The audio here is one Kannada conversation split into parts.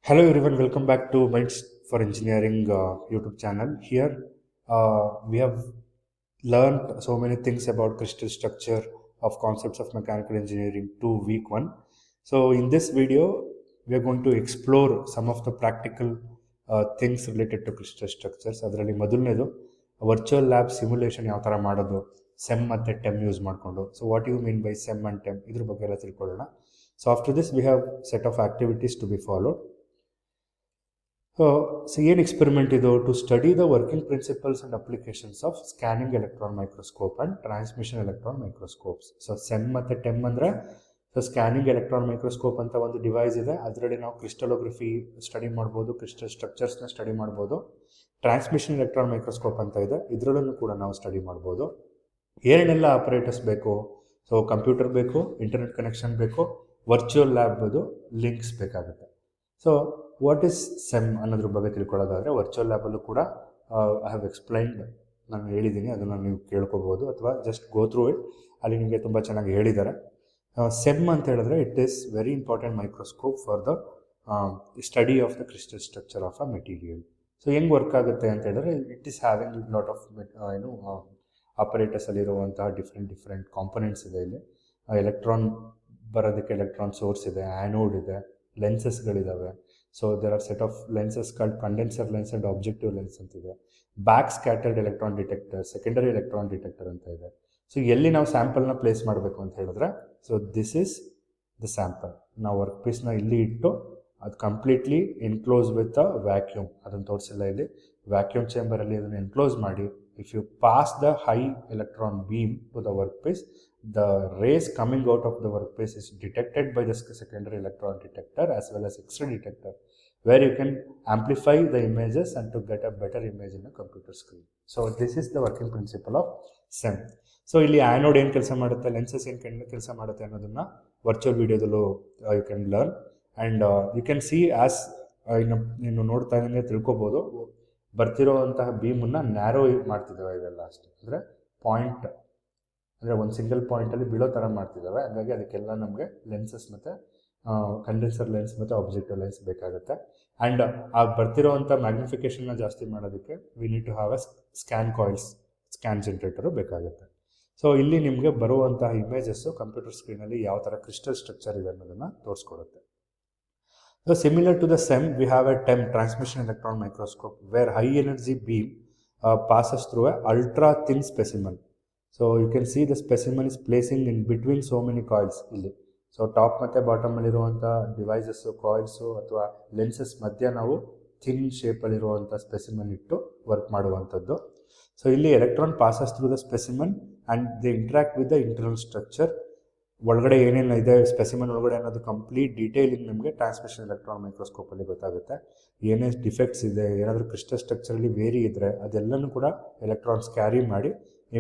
Hello everyone, welcome back to Minds for Engineering YouTube channel. Here we have learned so many things about crystal structure of concepts of mechanical engineering to week 1. So in this video, we are going to explore some of the practical things related to crystal structures. ಅದರಲ್ಲಿ ಮೊದಲನೇದು ವರ್ಚುವಲ್ ಲ್ಯಾಬ್ ಸಿಮ್ಯುಲೇಷನ್ ಯಾವ ಥರ ಮಾಡೋದು ಸೆಮ್ ಮತ್ತು ಟೆಮ್ ಯೂಸ್ ಮಾಡಿಕೊಂಡು. So what you mean by SEM and TEM ಇದ್ರ ಬಗ್ಗೆ ಎಲ್ಲ ತಿಳ್ಕೊಳ್ಳೋಣ. So after this we have set of activities to be followed. So ಏನು ಎಕ್ಸ್ಪೆರಿಮೆಂಟ್ ಇದು to study the working principles and applications of scanning electron microscope and transmission electron microscopes. So SEM ಮತ್ತು ಟೆಮ್ ಅಂದರೆ ಸೊ ಸ್ಕ್ಯಾನಿಂಗ್ ಎಲೆಕ್ಟ್ರಾನ್ ಮೈಕ್ರೋಸ್ಕೋಪ್ ಅಂತ ಒಂದು ಡಿವೈಸ್ ಇದೆ. ಅದರಲ್ಲಿ ನಾವು ಕ್ರಿಸ್ಟಲೋಗ್ರಫಿ ಸ್ಟಡಿ ಮಾಡ್ಬೋದು, ಕ್ರಿಸ್ಟಲ್ ಸ್ಟ್ರಕ್ಚರ್ಸ್ನ ಸ್ಟಡಿ ಮಾಡ್ಬೋದು. ಟ್ರಾನ್ಸ್ಮಿಷನ್ ಎಲೆಕ್ಟ್ರಾನ್ ಮೈಕ್ರೋಸ್ಕೋಪ್ ಅಂತ ಇದೆ, ಇದರಲ್ಲೂ ಕೂಡ ನಾವು ಸ್ಟಡಿ ಮಾಡ್ಬೋದು. ಏನೇನೆಲ್ಲ ಆಪರೇಟರ್ಸ್ ಬೇಕು? ಸೊ ಕಂಪ್ಯೂಟರ್ ಬೇಕು, ಇಂಟರ್ನೆಟ್ ಕನೆಕ್ಷನ್ ಬೇಕು, ವರ್ಚುವಲ್ ಲ್ಯಾಬ್ದು ಲಿಂಕ್ಸ್ ಬೇಕಾಗುತ್ತೆ. ಸೊ ವಾಟ್ ಈಸ್ ಸೆಮ್ ಅನ್ನೋದ್ರ ಬಗ್ಗೆ ತಿಳ್ಕೊಳ್ಳೋದಾದರೆ ವರ್ಚುವಲ್ ಲ್ಯಾಬಲ್ಲೂ ಕೂಡ ಐ ಹ್ಯಾವ್ ಎಕ್ಸ್ಪ್ಲೈನ್ಡ್, ನಾನು ಹೇಳಿದ್ದೀನಿ, ಅದನ್ನು ನೀವು ಕೇಳ್ಕೊಬೋದು ಅಥವಾ ಜಸ್ಟ್ ಗೋ ಥ್ರೂ ಇಟ್, ಅಲ್ಲಿ ನಿಮಗೆ ತುಂಬ ಚೆನ್ನಾಗಿ ಹೇಳಿದ್ದಾರೆ. ಸೆಮ್ ಅಂತ ಹೇಳಿದ್ರೆ it is very important microscope for the study of the crystal structure of a material. So ಹೆಂಗೆ ವರ್ಕ್ ಆಗುತ್ತೆ ಅಂತ ಹೇಳಿದ್ರೆ it is having lot of ಆಪರೇಟರ್ಸಲ್ಲಿರುವಂತಹ ಡಿಫ್ರೆಂಟ್ ಕಾಂಪೊನೆಂಟ್ಸ್ ಇದೆ. ಇಲ್ಲಿ ಎಲೆಕ್ಟ್ರಾನ್ ಬರೋದಕ್ಕೆ ಎಲೆಕ್ಟ್ರಾನ್ ಸೋರ್ಸ್ ಇದೆ, ಆ್ಯನೋಡ್ ಇದೆ, ಲೆನ್ಸಸ್ಗಳಿದ್ದಾವೆ. So there are set of lenses called condenser lens and objective lens ಅಂತಿದೆ. Back scattered electron detector, secondary electron detector ಅಂತ ಇದೆ. ಸೊ ಎಲ್ಲಿ ನಾವು ಸ್ಯಾಂಪಲ್ನ ಪ್ಲೇಸ್ ಮಾಡಬೇಕು ಅಂತ ಹೇಳಿದ್ರೆ, so this is the sample. ನಾವು ವರ್ಕ್ ಪೀಸ್ನ ಇಲ್ಲಿ ಇಟ್ಟು ಅದು completely enclose with a vacuum, ಅದನ್ನು ತೋರಿಸಿಲ್ಲ ಇಲ್ಲಿ. ವ್ಯಾಕ್ಯೂಮ್ ಚೇಂಬರಲ್ಲಿ ಅದನ್ನು ಎನ್ಕ್ಲೋಸ್ ಮಾಡಿ, if you pass the high electron beam to the workpiece, the rays coming out of the workpiece is detected by the secondary electron detector as well as X-ray detector, where you can amplify the images and to get a better image in a computer screen. So this is the working principle of SEM. So ಇಲ್ಲಿ ಆ್ಯನೋಡ್ ಏನು ಕೆಲಸ ಮಾಡುತ್ತೆ, ಲೆನ್ಸಸ್ ಏನು ಕೆಲಸ ಮಾಡುತ್ತೆ ಅನ್ನೋದನ್ನು ವರ್ಚುವಲ್ ವಿಡಿಯೋದಲ್ಲೂ you can learn and you can see as ಇನ್ನು ನೋಡ್ತಾ ಇದ್ದಂಗೆ ತಿಳ್ಕೊಬೋದು. ಬರ್ತಿರೋವಂತಹ ಬೀಮನ್ನು ನ್ಯಾರೋ ಮಾಡ್ತಿದ್ದಾವೆ ಇವೆಲ್ಲ ಅಷ್ಟೇ, ಅಂದರೆ ಪಾಯಿಂಟ್ ಅಂದರೆ ಒಂದು ಸಿಂಗಲ್ ಪಾಯಿಂಟಲ್ಲಿ ಬೀಳೋ ಥರ ಮಾಡ್ತಿದ್ದಾವೆ. ಹಾಗಾಗಿ ಅದಕ್ಕೆಲ್ಲ ನಮಗೆ ಲೆನ್ಸಸ್ ಮತ್ತು ಕಂಡೆನ್ಸರ್ ಲೆನ್ಸ್ ಮತ್ತು ಆಬ್ಜೆಕ್ಟಿವ್ ಲೆನ್ಸ್ ಬೇಕಾಗುತ್ತೆ. ಆ್ಯಂಡ್ ಆ ಬರ್ತಿರೋವಂಥ ಮ್ಯಾಗ್ನಿಫಿಕೇಷನ್ನ ಜಾಸ್ತಿ ಮಾಡೋದಕ್ಕೆ we need to have a scan coils, scan generator ಬೇಕಾಗುತ್ತೆ. ಸೊ ಇಲ್ಲಿ ನಿಮಗೆ ಬರುವಂತಹ ಇಮೇಜಸ್ಸು ಕಂಪ್ಯೂಟರ್ ಸ್ಕ್ರೀನಲ್ಲಿ ಯಾವ ಥರ ಕ್ರಿಸ್ಟಲ್ ಸ್ಟ್ರಕ್ಚರ್ ಇದೆ ಅನ್ನೋದನ್ನು ತೋರಿಸ್ಕೊಡುತ್ತೆ. So similar to the SEM, we have a TEM, transmission electron microscope, where high energy beam passes through a ultra thin specimen. So you can see the specimen is placing in between so many coils ಇಲ್ಲಿ. ಸೊ ಟಾಪ್ ಮತ್ತು ಬಾಟಮಲ್ಲಿರುವಂಥ ಡಿವೈಸಸ್ಸು, ಕಾಯಿಲ್ಸು ಅಥವಾ ಲೆನ್ಸಸ್ ಮಧ್ಯೆ ನಾವು ಥಿನ್ ಶೇಪಲ್ಲಿರುವಂಥ ಸ್ಪೆಸಿಮನ್ ಇಟ್ಟು ವರ್ಕ್ ಮಾಡುವಂಥದ್ದು. ಸೊ ಇಲ್ಲಿ electron passes through the specimen and they interact with the internal structure. ಒಳಗಡೆ ಏನೇನು ಇದೆ ಸ್ಪೆಸಿಮನ್ ಒಳಗಡೆ ಅನ್ನೋದು ಕಂಪ್ಲೀಟ್ ಡೀಟೇಲಿಂಗ್ ನಿಮಗೆ ಟ್ರಾನ್ಸ್ಮಿಷನ್ ಎಲೆಕ್ಟ್ರಾನ್ ಮೈಕ್ರೋಸ್ಕೋಪಲ್ಲಿ ಗೊತ್ತಾಗುತ್ತೆ. ಏನೇ ಡಿಫೆಕ್ಟ್ಸ್ ಇದೆ, ಏನಾದರೂ ಕ್ರಿಸ್ಟಲ್ ಸ್ಟ್ರಕ್ಚರಲ್ಲಿ ವೇರಿ ಇದ್ದರೆ ಅದೆಲ್ಲನೂ ಕೂಡ ಎಲೆಕ್ಟ್ರಾನ್ಸ್ ಕ್ಯಾರಿ ಮಾಡಿ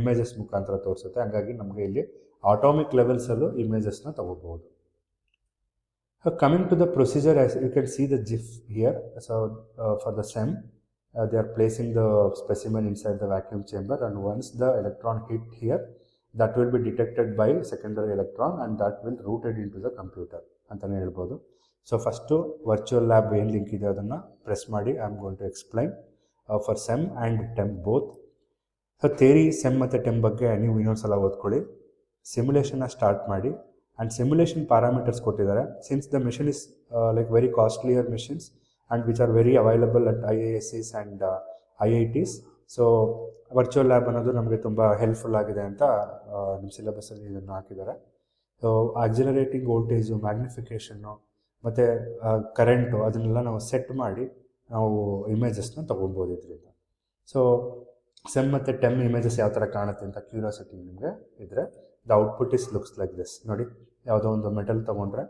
ಇಮೇಜಸ್ ಮುಖಾಂತರ ತೋರಿಸುತ್ತೆ. ಹಾಗಾಗಿ ನಮಗೆ ಇಲ್ಲಿ ಆಟೋಮಿಕ್ ಲೆವೆಲ್ಸಲ್ಲೂ ಇಮೇಜಸ್ನ ತಗೋಬಹುದು. Coming to the procedure, as you can see the GIF here. So for the SEM they are placing the specimen inside the vacuum chamber, and once the electron hit here, that will be detected by secondary electron and that will routed into the computer ಅಂತಲೇ ಹೇಳ್ಬೋದು. ಸೊ ಫಸ್ಟು ವರ್ಚುವಲ್ ಲ್ಯಾಬ್ ಏನು ಲಿಂಕ್ ಇದೆ ಅದನ್ನು ಪ್ರೆಸ್ ಮಾಡಿ I am going to explain for SEM and TEM both. So theory SEM ಮತ್ತು ಟೆಮ್ ಬಗ್ಗೆ ನೀವು ಇನ್ನೊಂದ್ಸಲ ಓದ್ಕೊಳ್ಳಿ. ಸಿಮ್ಯುಲೇಷನ್ನ ಸ್ಟಾರ್ಟ್ ಮಾಡಿ ಆ್ಯಂಡ್ ಸಿಮ್ಯುಲೇಷನ್ ಪ್ಯಾರಾಮೀಟರ್ಸ್ ಕೊಟ್ಟಿದ್ದಾರೆ. Since the machine is like very costlier machines and which are very available at IISCs and IITs. So virtual lab ಅನ್ನೋದು ನಮಗೆ ತುಂಬ ಹೆಲ್ಪ್ಫುಲ್ ಆಗಿದೆ ಅಂತ ನಿಮ್ಮ ಸಿಲೆಬಸ್ಸಲ್ಲಿ ಇದನ್ನು ಹಾಕಿದ್ದಾರೆ. ಸೊ ಆಕ್ಸಿಲರೇಟಿಂಗ್ ವೋಲ್ಟೇಜು, ಮ್ಯಾಗ್ನಿಫಿಕೇಷನ್ನು ಮತ್ತು ಕರೆಂಟು ಅದನ್ನೆಲ್ಲ ನಾವು ಸೆಟ್ ಮಾಡಿ ನಾವು ಇಮೇಜಸ್ನ ತೊಗೊಬೋದು ಇದರಿಂದ. ಸೊ ಸೆಮ್ ಮತ್ತು ಟೆಮ್ ಇಮೇಜಸ್ ಯಾವ ಥರ ಕಾಣುತ್ತೆ ಅಂತ ಕ್ಯೂರಿಯಾಸಿಟಿ ನಿಮಗೆ ಇದ್ದರೆ, the output is looks like this. ನೋಡಿ, ಯಾವುದೋ ಒಂದು ಮೆಟಲ್ ತೊಗೊಂಡ್ರೆ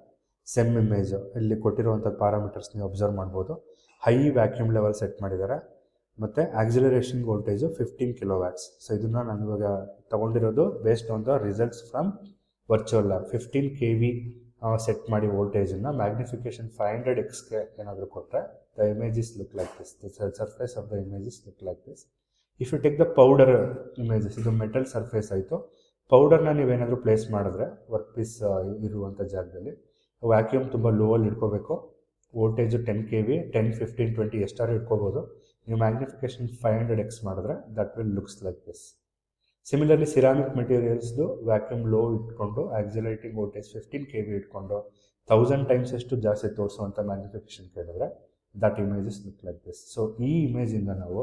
ಸೆಮ್ ಇಮೇಜು ಇಲ್ಲಿ ಕೊಟ್ಟಿರುವಂಥ ಪ್ಯಾರಾಮೀಟರ್ಸ್ ನೀವು ಅಬ್ಸರ್ವ್ ಮಾಡ್ಬೋದು. ಹೈ ವ್ಯಾಕ್ಯೂಮ್ ಲೆವೆಲ್ ಸೆಟ್ ಮಾಡಿದ್ದಾರೆ ಮತ್ತು ಆಕ್ಸಿಲರೇಷನ್ ವೋಲ್ಟೇಜು 15 kW. ಸೊ ಇದನ್ನು ನಾನು ಇವಾಗ ತೊಗೊಂಡಿರೋದು based on the results from virtual lab. 15 kV set ಮಾಡಿ ವೋಲ್ಟೇಜನ್ನು ಮ್ಯಾಗ್ನಿಫಿಕೇಷನ್ 500x ಏನಾದರೂ ಕೊಟ್ಟರೆ the images look like this. The surface of the images look like this. If you take the powder images, ಇದು ಮೆಟಲ್ ಸರ್ಫೇಸ್ ಆಯಿತು. ಪೌಡರ್ನ ನೀವೇನಾದರೂ ಪ್ಲೇಸ್ ಮಾಡಿದ್ರೆ ವರ್ಕ್ ಪೀಸ್ ಇರುವಂಥ ಜಾಗದಲ್ಲಿ ವ್ಯಾಕ್ಯೂಮ್ ತುಂಬ ಲೋವಲ್ಲಿ ಇಟ್ಕೋಬೇಕು. ವೋಲ್ಟೇಜು 10 kV 10 15 20 ಎಷ್ಟಾರು ಇಟ್ಕೋಬೋದು. ನೀವು ಮ್ಯಾಗ್ನಿಫಿಕೇಶನ್ 500x ಮಾಡಿದ್ರೆ that will looks like this. Similarly ceramic ಮೆಟೀರಿಯಲ್ಸ್ದು ವ್ಯಾಕ್ಯೂಮ್ ಲೋ ಇಟ್ಕೊಂಡು ಆಕ್ಸಿಲರೇಟಿಂಗ್ ವೋಲ್ಟೇಜ್ 15 kV ಇಟ್ಕೊಂಡು 1000 ಟೈಮ್ಸ್ ಅಷ್ಟು ಜಾಸ್ತಿ ತೋರಿಸುವಂಥ ಮ್ಯಾಗ್ನಿಫಿಕೇಶನ್ ಕೇಳಿದ್ರೆ that images look like this. So ಈ ಇಮೇಜಿಂದ ನಾವು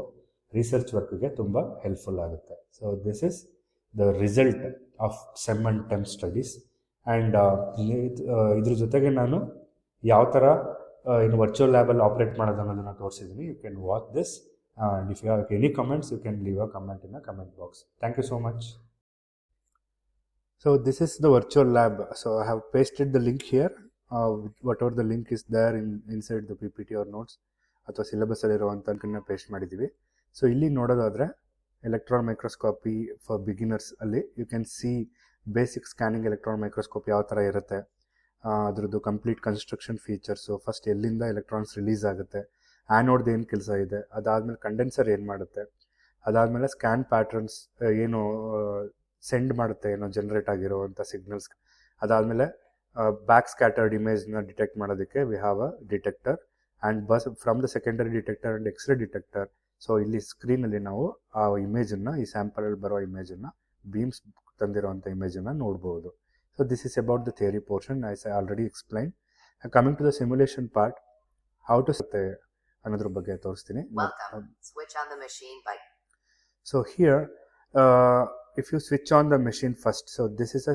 ರಿಸರ್ಚ್ ವರ್ಕ್ಗೆ ತುಂಬ ಹೆಲ್ಪ್ಫುಲ್ ಆಗುತ್ತೆ. So this is the result of SEM and TEM studies. And ಇದ್ರ ಜೊತೆಗೆ ನಾನು ಯಾವ ಥರ ಇನ್ನು ವರ್ಚುವಲ್ ಲ್ಯಾಬಲ್ಲಿ ಆಪ್ರೇಟ್ ಮಾಡೋದು ಅನ್ನೋದನ್ನು ತೋರಿಸಿದ್ದೀನಿ. You can watch this. And if you have any comments, you can leave a comment in the comment box. Thank you so much. So this is the virtual lab. So I have pasted the link here. Whatever the link is there inside the PPT or notes ಅಥವಾ ಸಿಲೆಬಸ್ ಅಲ್ಲಿರುವಂಥ ಲಿಂಕನ್ನು ಪೇಸ್ಟ್ ಮಾಡಿದ್ದೀವಿ. ಸೊ ಇಲ್ಲಿ ನೋಡೋದಾದರೆ ಎಲೆಕ್ಟ್ರಾನ್ ಮೈಕ್ರೋಸ್ಕೋಪಿ ಫಾರ್ ಬಿಗಿನರ್ಸ್ ಅಲ್ಲಿ you can see basic scanning electron microscope ಯಾವ ಥರ ಇರುತ್ತೆ, ಅದರದ್ದು ಕಂಪ್ಲೀಟ್ ಕನ್ಸ್ಟ್ರಕ್ಷನ್ ಫೀಚರ್ಸು, ಫಸ್ಟ್ ಎಲ್ಲಿಂದ ಎಲೆಕ್ಟ್ರಾನ್ಸ್ ರಿಲೀಸ್ ಆಗುತ್ತೆ, ಆ್ಯನೋಡ್ದು ಏನು ಕೆಲಸ ಇದೆ, ಅದಾದಮೇಲೆ ಕಂಡೆನ್ಸರ್ ಏನು ಮಾಡುತ್ತೆ, ಅದಾದಮೇಲೆ ಸ್ಕ್ಯಾನ್ ಪ್ಯಾಟ್ರನ್ಸ್ ಏನು ಸೆಂಡ್ ಮಾಡುತ್ತೆ, ಏನೋ ಜನ್ರೇಟ್ ಆಗಿರೋವಂಥ ಸಿಗ್ನಲ್ಸ್, ಅದಾದಮೇಲೆ ಬ್ಯಾಕ್ ಸ್ಕ್ಯಾಟರ್ಡ್ ಇಮೇಜ್ನ ಡಿಟೆಕ್ಟ್ ಮಾಡೋದಕ್ಕೆ we have a detector and bus from the secondary detector and x ray detector. So ಇಲ್ಲಿ ಸ್ಕ್ರೀನಲ್ಲಿ ನಾವು ಆ ಇಮೇಜನ್ನು, ಈ ಸ್ಯಾಂಪಲಲ್ಲಿ ಬರೋ ಇಮೇಜನ್ನು, ಬೀಮ್ಸ್ ತಂದಿರೋವಂಥ ಇಮೇಜನ್ನು ನೋಡ್ಬೋದು. So this is about the theory portion as I already explain. Coming to the simulation part, how to ಅನ್ನೋದ್ರ ಬಗ್ಗೆ ತೋರಿಸ್ತೀನಿ. So here if you switch on the machine first, so this is a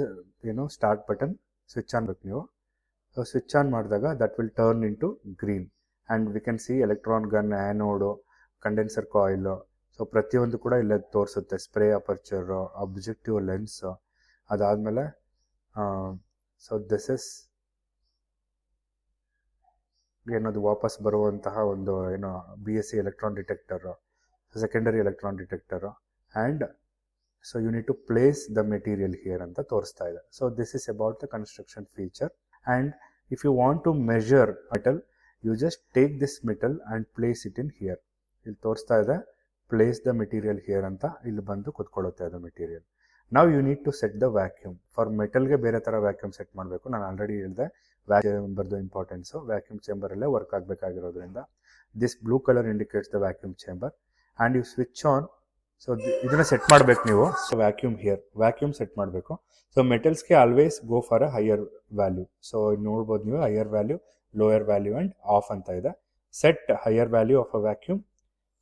start button, switch on ಬೇಕು ನೀವು. ಸೊ ಸ್ವಿಚ್ ಆನ್ ಮಾಡಿದಾಗ that will turn in to green and we can see electron gun, anode, condenser coil. So ಪ್ರತಿಯೊಂದು ಕೂಡ ಇಲ್ಲೇ ತೋರಿಸುತ್ತೆ. ಸ್ಪ್ರೇ ಅಪರ್ಚರು, ಅಬ್ಜೆಕ್ಟಿವ್ ಲೆನ್ಸ್, ಅದಾದಮೇಲೆ ಸೊ ದಿಸ್ ಇಸ್ ಏನದು ವಾಪಸ್ ಬರುವಂತಹ ಒಂದು BSc electron detector, secondary electron detector, and so you need to place the material here ಅಂತ ತೋರಿಸ್ತಾ ಇದೆ. So this is about the construction feature. And if you want to measure metal, you just take this metal and place it in here. ಇಲ್ಲಿ ತೋರಿಸ್ತಾ ಇದೆ ಪ್ಲೇಸ್ ದ ಮೆಟೀರಿಯಲ್ ಹಿಯರ್ ಅಂತ, ಇಲ್ಲಿ ಬಂದು ಕುತ್ಕೊಳ್ಳುತ್ತೆ ಅದು ಮೆಟೀರಿಯಲ್. ನಾವು you need to set the vacuum. For ಮೆಟಲ್ಗೆ ಬೇರೆ ಥರ ವ್ಯಾಕ್ಯೂಮ್ ಸೆಟ್ ಮಾಡಬೇಕು. ನಾನು ಆಲ್ರೆಡಿ ಹೇಳಿದೆ ವ್ಯಾಕ್ಯೂಮ್ ಚೇಂಬರ್ದು ಇಂಪಾರ್ಟೆನ್ಸು. ವ್ಯಾಕ್ಯೂಮ್ ಚೇಂಬರಲ್ಲೇ ವರ್ಕ್ ಆಗಬೇಕಾಗಿರೋದ್ರಿಂದ this blue colour indicates the vacuum chamber and you switch on. So ಇದನ್ನು ಸೆಟ್ ಮಾಡಬೇಕು ನೀವು. So vacuum here, vacuum set ಮಾಡಬೇಕು. ಸೊ ಮೆಟಲ್ಸ್ಗೆ always go for a higher value. So ನೋಡ್ಬೋದು ನೀವು higher value, lower value and off ಅಂತ ಇದೆ. Set higher value of a vacuum.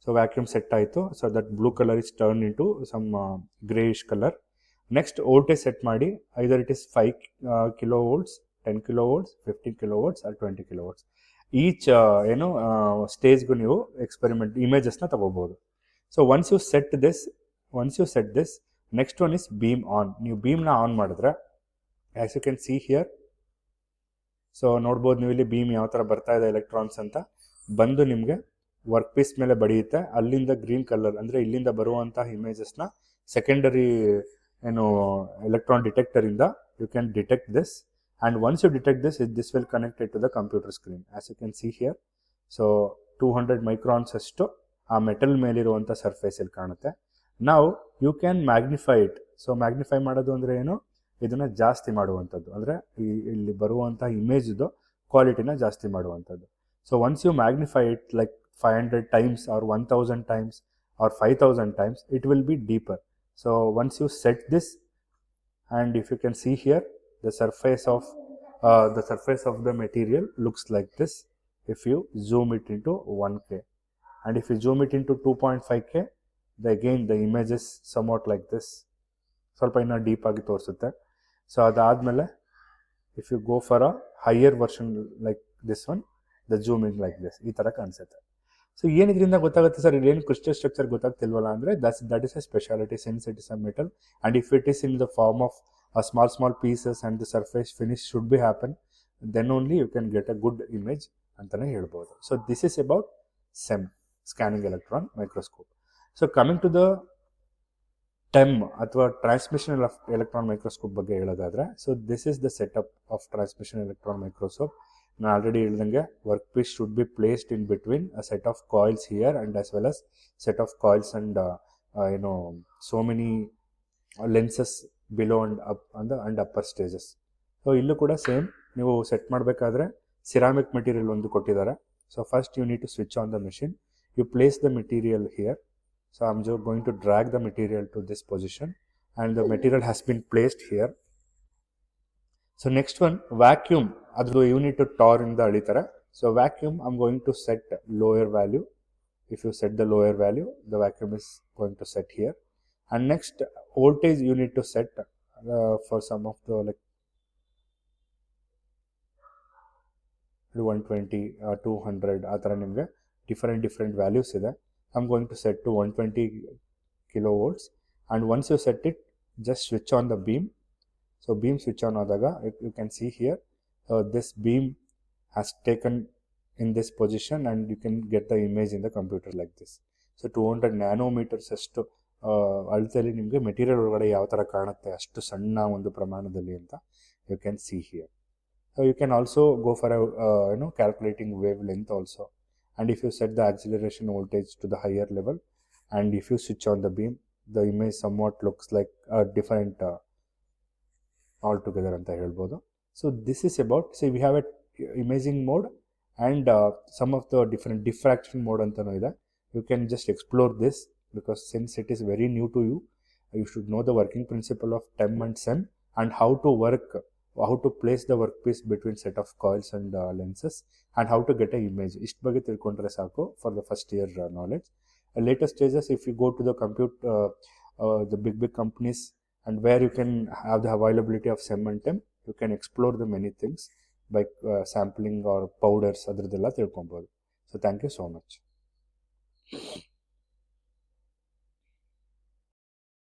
So vacuum set ಆಯಿತು. So that blue colour is turn in to some greyish colour. Next voltage set ಮಾಡಿ, either it is 5 kV, 10 kV, 15 kV or 20 kV. Each ಸ್ಟೇಜ್ಗೂ ನೀವು ಎಕ್ಸ್ಪೆರಿಮೆಂಟ್ ಇಮೇಜಸ್ನ ತಗೋಬೋದು. So once you set this, next one is beam on. ನೀವು ಬೀಮ್ನ ಆನ್ ಮಾಡಿದ್ರೆ as you can see here, so ನೋಡ್ಬೋದು ನೀವು ಇಲ್ಲಿ ಬೀಮ್ ಯಾವ ಥರ ಬರ್ತಾ ಇದೆ ಎಲೆಕ್ಟ್ರಾನ್ಸ್ ಅಂತ ಬಂದು ನಿಮಗೆ ವರ್ಕ್ ಪೀಸ್ ಮೇಲೆ ಬಡಿಯುತ್ತೆ. ಅಲ್ಲಿಂದ ಗ್ರೀನ್ ಕಲರ್ ಅಂದರೆ ಇಲ್ಲಿಂದ ಬರುವಂತಹ ಇಮೇಜಸ್ನ ಸೆಕೆಂಡರಿ ಎಲೆಕ್ಟ್ರಾನ್ ಡಿಟೆಕ್ಟರಿಂದ you can detect this. And once you detect this will connected to the computer screen as you can see here. So 200 microns ಅಷ್ಟು ಆ ಮೆಟಲ್ ಮೇಲಿರುವಂಥ ಸರ್ಫೇಸಲ್ಲಿ ಕಾಣುತ್ತೆ. ನಾವು you can magnify it. So magnify ಮಾಡೋದು ಅಂದರೆ ಏನು, ಇದನ್ನು ಜಾಸ್ತಿ ಮಾಡುವಂಥದ್ದು, ಅಂದರೆ ಇಲ್ಲಿ ಬರುವಂಥ ಇಮೇಜ್ದು ಕ್ವಾಲಿಟಿನ ಜಾಸ್ತಿ ಮಾಡುವಂಥದ್ದು. So once you magnify it like 500 times or 1000 times or 5000 times, it will be deeper. So once you set this, and if you can see here, the surface of the material looks like this if you zoom it into 1K, and if you zoom it into 2.5K, again the image is somewhat like this. ಸ್ವಲ್ಪ ಇನ್ನೂ ಡೀಪ್ ಆಗಿ ತೋರಿಸುತ್ತೆ. ಸೊ ಅದಾದಮೇಲೆ if you go for a higher version like this one, the zooming like this, ಈ ಥರ ಕಾಣಿಸುತ್ತೆ. ಸೊ ಏನಿದ್ರಿಂದ ಗೊತ್ತಾಗುತ್ತೆ ಸರ್, ಇದೇನು ಕ್ರಿಸ್ಟಲ್ ಸ್ಟ್ರಕ್ಚರ್ ಗೊತ್ತಾಗ್ತಿಲ್ವಲ್ಲ ಅಂದರೆ that is a speciality since it is a metal and if it is in the form of small pieces and the surface finish should be happen, then only you can get a good image ಅಂತಲೇ ಹೇಳ್ಬೋದು. So this is about SEM, scanning electron microscope. So coming to the TEM ಅಥವಾ ಟ್ರಾನ್ಸ್ಮಿಷನ್ ಎಲೆಕ್ಟ್ರಾನ್ ಮೈಕ್ರೋಸ್ಕೋಪ್ ಬಗ್ಗೆ ಹೇಳೋದಾದರೆ, so this is the setup of transmission electron microscope. ನಾನು ಆಲ್ರೆಡಿ ಹೇಳ್ದಂಗೆ work piece should be placed in between a set of coils here and as well as set of coils and so many lenses below and up and upper stages. So ಇಲ್ಲೂ ಕೂಡ ಸೇಮ್ ನೀವು ಸೆಟ್ ಮಾಡಬೇಕಾದ್ರೆ ಸಿರಾಮಿಕ್ ಮೆಟೀರಿಯಲ್ ಒಂದು ಕೊಟ್ಟಿದ್ದಾರೆ. So first you need to switch on the machine, you place the material here. So I'm just going to drag the material to this position and the material has been placed here. So next one, vacuum, adu unit to torr in the aditara. So vacuum, I'm going to set lower value. If you set the lower value, the vacuum is going to set here. And next, voltage you need to set for some of the like 120, 200, ಆ ಥರ ನಿಮಗೆ different values ಇದೆ. I'm going to set to 120 kilovolts, and once you set it, just switch on the beam. So beam switch on adaga, you can see here this beam has taken in this position, and you can get the image in the computer like this. So 200 nanometers ಅಷ್ಟು ಅಳತೆಯಲ್ಲಿ ನಿಮಗೆ ಮೆಟೀರಿಯಲ್ ಒಳಗಡೆ ಯಾವ ಥರ ಕಾಣುತ್ತೆ ಅಷ್ಟು ಸಣ್ಣ ಒಂದು ಪ್ರಮಾಣದಲ್ಲಿ ಅಂತ you can see here. So you can also go for a calculating wavelength also. And if you set the acceleration voltage to the higher level, and if you switch on the beam, the image somewhat looks like a different altogether anta helbodu. So this is about, say we have a imaging mode and some of the different diffraction mode antano ide. You can just explore this, because since it is very new to you, you should know the working principle of TEM and SEM and how to place the workpiece between set of coils and lenses, and how to get an image. Ist ಬಗ್ಗೆ ತಿಳ್ಕೊಂಡ್ರೆ ಸಾಕು for the first year knowledge. Later stages, if you go to the the big companies, and where you can have the availability of SEM and TEM, you can explore the many things by sampling or powders, ಅದರದೆಲ್ಲ ತಿಳ್ಕೊಬೋದು. So thank you so much.